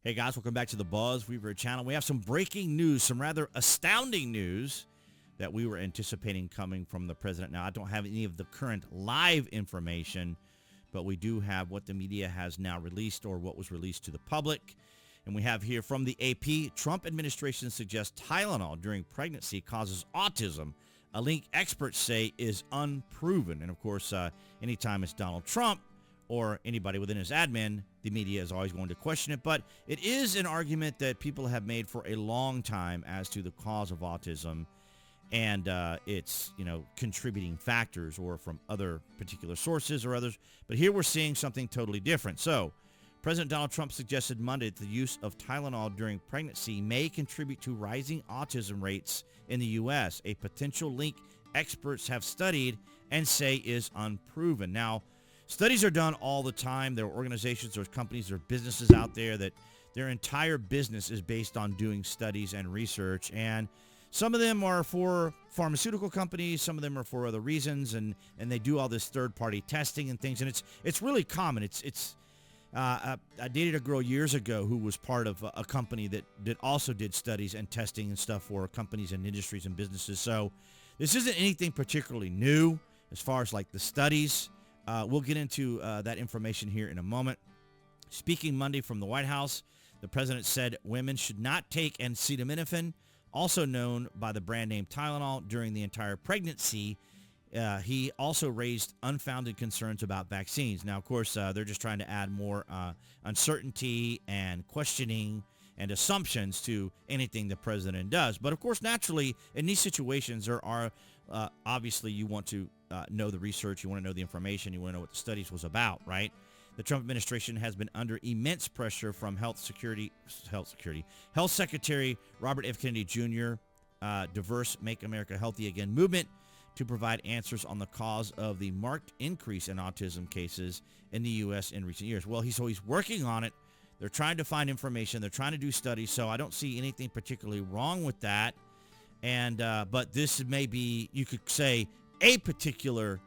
Hey guys, welcome back to the BuzWeaver channel. We have some breaking news, some rather astounding news that we were anticipating coming from the president. Now, I don't have any of the current live information, but we do have what the media has now released or what was released to the public. And we have here from the AP, Trump administration suggests Tylenol during pregnancy causes autism, a link experts say is unproven. And of course, anytime it's Donald Trump or anybody within his admin, the media is always going to question it. But it is an argument that people have made for a long time as to the cause of autism and its, contributing factors or from other particular sources or others. But here we're seeing something totally different. So President Donald Trump suggested Monday that the use of Tylenol during pregnancy may contribute to rising autism rates in the U.S., a potential link experts have studied and say is unproven. Now, studies are done all the time. There are organizations, there's companies, there are businesses out there that their entire business is based on doing studies and research. And some of them are for pharmaceutical companies. Some of them are for other reasons. And they do all this third-party testing and things. And it's really common. I dated a girl years ago who was part of a company that also did studies and testing and stuff for companies and industries and businesses. So this isn't anything particularly new as far as like the studies. We'll get into that information here in a moment. Speaking Monday from the White House, the president said women should not take Acetaminophen, also known by the brand name Tylenol, during the entire pregnancy. He also raised unfounded concerns about vaccines. Now, of course, they're just trying to add more uncertainty and questioning and assumptions to anything the president does. But, of course, naturally, in these situations, there are obviously you want to know the research, you want to know the information, you want to know what the studies was about, right? The Trump administration has been under immense pressure from Health Secretary Robert F. Kennedy Jr., diverse Make America Healthy Again movement, to provide answers on the cause of the marked increase in autism cases in the U.S. in recent years. Well, he's working on it. They're trying to find information. They're trying to do studies, so I don't see anything particularly wrong with that. And but this may be, you could say, a particular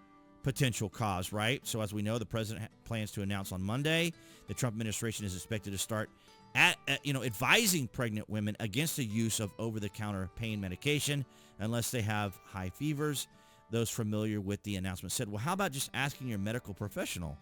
potential cause, right? So as we know, the president plans to announce on Monday the Trump administration is expected to start advising pregnant women against the use of over-the-counter pain medication unless they have high fevers. Those familiar with the announcement said, well, how about just asking your medical professional?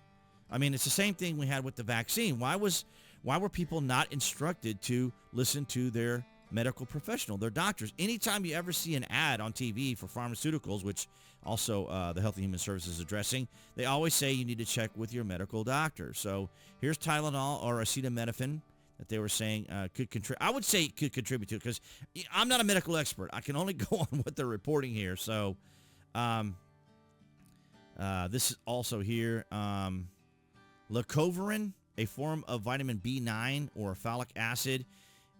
I mean, it's the same thing we had with the vaccine. Why were people not instructed to listen to their medical professional, their doctors? Anytime you ever see an ad on TV for pharmaceuticals, which also the Health and Human Services is addressing, they always say you need to check with your medical doctor. So here's Tylenol or Acetaminophen that they were saying could contribute. I would say it could contribute to it because I'm not a medical expert. I can only go on what they're reporting here. So this is also here. Leucovorin, a form of vitamin B9 or folic acid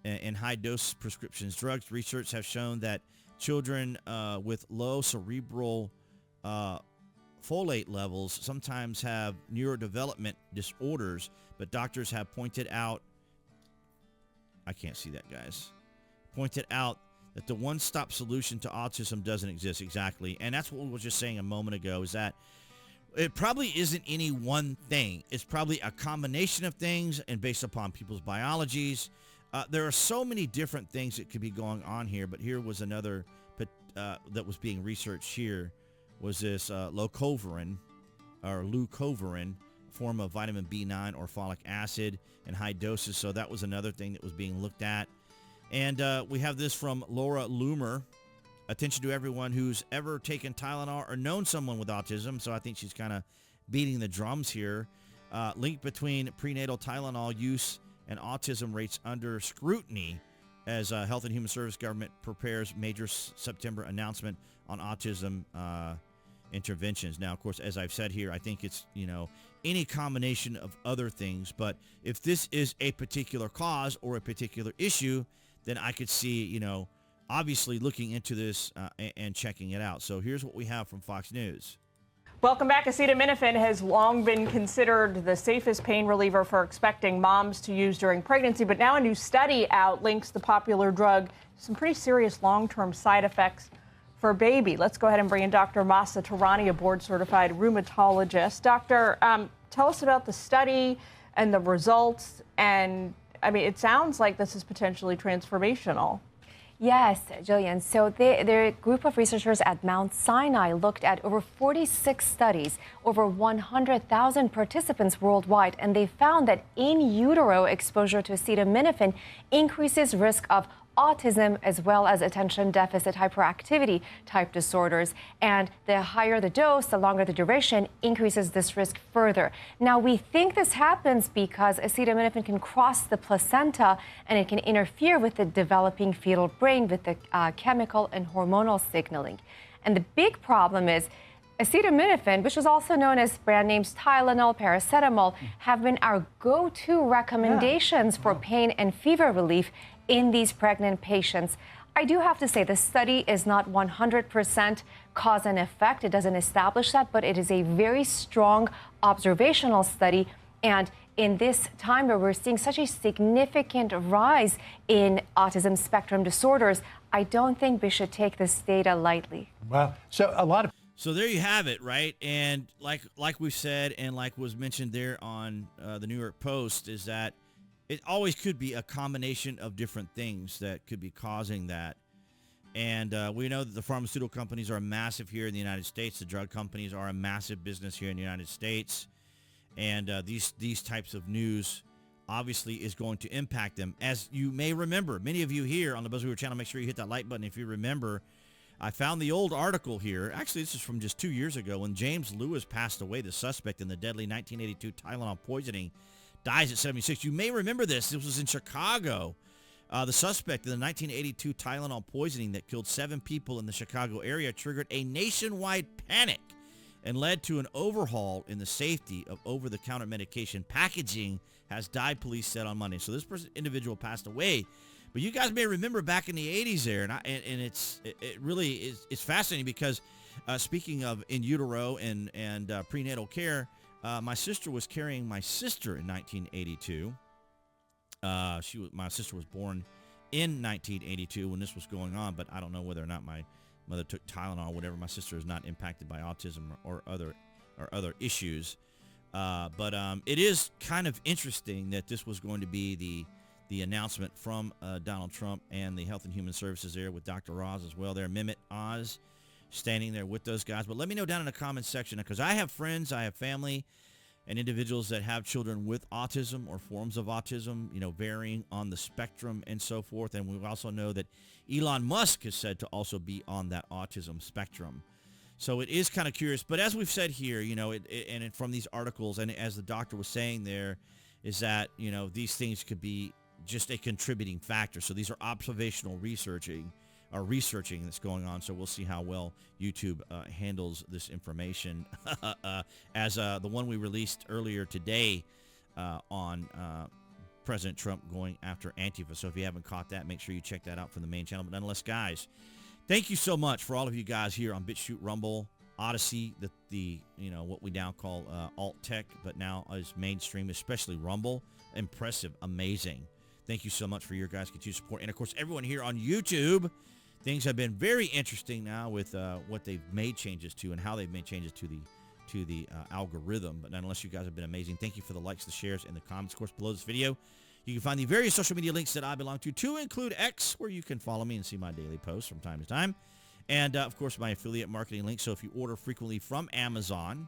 in high-dose prescriptions drugs. Research have shown that children with low cerebral folate levels sometimes have neurodevelopment disorders, but doctors have pointed out, I can't see that, guys, pointed out that the one-stop solution to autism doesn't exist exactly. And that's what we were just saying a moment ago, is that it probably isn't any one thing. It's probably a combination of things and based upon people's biologies. There are so many different things that could be going on here, but here was another that was being researched here was this Leucovorin, form of vitamin B9 or folic acid in high doses. So that was another thing that was being looked at. And we have this from Laura Loomer. Attention to everyone who's ever taken Tylenol or known someone with autism. So I think she's kind of beating the drums here. Link between prenatal Tylenol use and autism rates under scrutiny as Health and Human Service government prepares major September announcement on autism interventions. Now, of course, as I've said here, I think it's, any combination of other things. But if this is a particular cause or a particular issue, then I could see, obviously looking into this and checking it out. So here's what we have from Fox News. Welcome back. Acetaminophen has long been considered the safest pain reliever for expecting moms to use during pregnancy, but now a new study out links the popular drug to some pretty serious long-term side effects for a baby. Let's go ahead and bring in Dr. Masa Tarani, a board-certified rheumatologist. Doctor, tell us about the study and the results and I mean, it sounds like this is potentially transformational. Yes, Jillian. So the group of researchers at Mount Sinai looked at over 46 studies, over 100,000 participants worldwide, and they found that in utero exposure to acetaminophen increases risk of autism as well as attention deficit hyperactivity type disorders. And the higher the dose, the longer the duration, increases this risk further. Now, we think this happens because acetaminophen can cross the placenta and it can interfere with the developing fetal brain with the chemical and hormonal signaling. And the big problem is acetaminophen, which is also known as brand names Tylenol, paracetamol, have been our go-to recommendations for pain and fever relief in these pregnant patients. I do have to say the study is not 100% cause and effect. It doesn't establish that, but it is a very strong observational study. And in this time where we're seeing such a significant rise in autism spectrum disorders, I don't think we should take this data lightly. Well, So there you have it, right? And like we said, and like was mentioned there on the New York Post, is that it always could be a combination of different things that could be causing that. And we know that the pharmaceutical companies are massive here in the United States. The drug companies are a massive business here in the United States. And these types of news obviously is going to impact them. As you may remember, many of you here on the BuzWeaver channel, make sure you hit that like button if you remember. I found the old article here. Actually, this is from just 2 years ago when James Lewis passed away, the suspect in the deadly 1982 Tylenol poisoning. Dies at 76. You may remember this. This was in Chicago. The suspect in the 1982 Tylenol poisoning that killed 7 people in the Chicago area triggered a nationwide panic and led to an overhaul in the safety of over-the-counter medication packaging, has died, police said on Monday. So this individual passed away. But you guys may remember back in the 80s there, and it really is fascinating because speaking of in utero and prenatal care, my sister was carrying my sister in 1982. My sister was born in 1982 when this was going on, but I don't know whether or not my mother took Tylenol or whatever. My sister is not impacted by autism or other issues. But it is kind of interesting that this was going to be the announcement from Donald Trump and the Health and Human Services there with Dr. Oz as well there, Mehmet Oz, standing there with those guys. But let me know down in the comments section, because I have friends, I have family, and individuals that have children with autism or forms of autism, varying on the spectrum and so forth. And we also know that Elon Musk is said to also be on that autism spectrum. So it is kind of curious. But as we've said here, and from these articles, and as the doctor was saying there, is that, these things could be just a contributing factor. So these are observational researching that's going on. So we'll see how well YouTube handles this information as the one we released earlier today on President Trump going after Antifa. So if you haven't caught that, make sure you check that out from the main channel. But nonetheless, guys, thank you so much for all of you guys here on BitChute, Rumble, Odyssey, the what we now call alt tech, but now is mainstream, especially Rumble. Impressive, amazing. Thank you so much for your guys' continued support. And of course, everyone here on YouTube. Things have been very interesting now with what they've made changes to and how they've made changes to the algorithm. But nonetheless, you guys have been amazing. Thank you for the likes, the shares, and the comments. Of course, below this video, you can find the various social media links that I belong to include X, where you can follow me and see my daily posts from time to time. And, of course, my affiliate marketing link. So if you order frequently from Amazon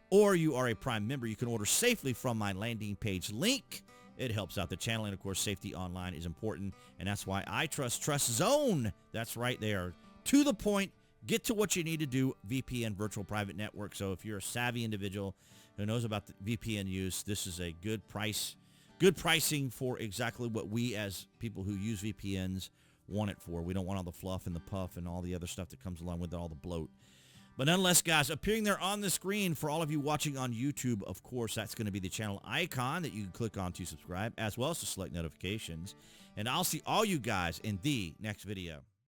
or you are a Prime member, you can order safely from my landing page link. It helps out the channel, and of course, safety online is important, and that's why I trust TrustZone. That's right, they are to the point, get to what you need to do, VPN, virtual private network. So if you're a savvy individual who knows about the VPN use, this is a good pricing for exactly what we as people who use VPNs want it for. We don't want all the fluff and the puff and all the other stuff that comes along with it, all the bloat. But nonetheless, guys, appearing there on the screen for all of you watching on YouTube, of course, that's going to be the channel icon that you can click on to subscribe, as well as to select notifications. And I'll see all you guys in the next video.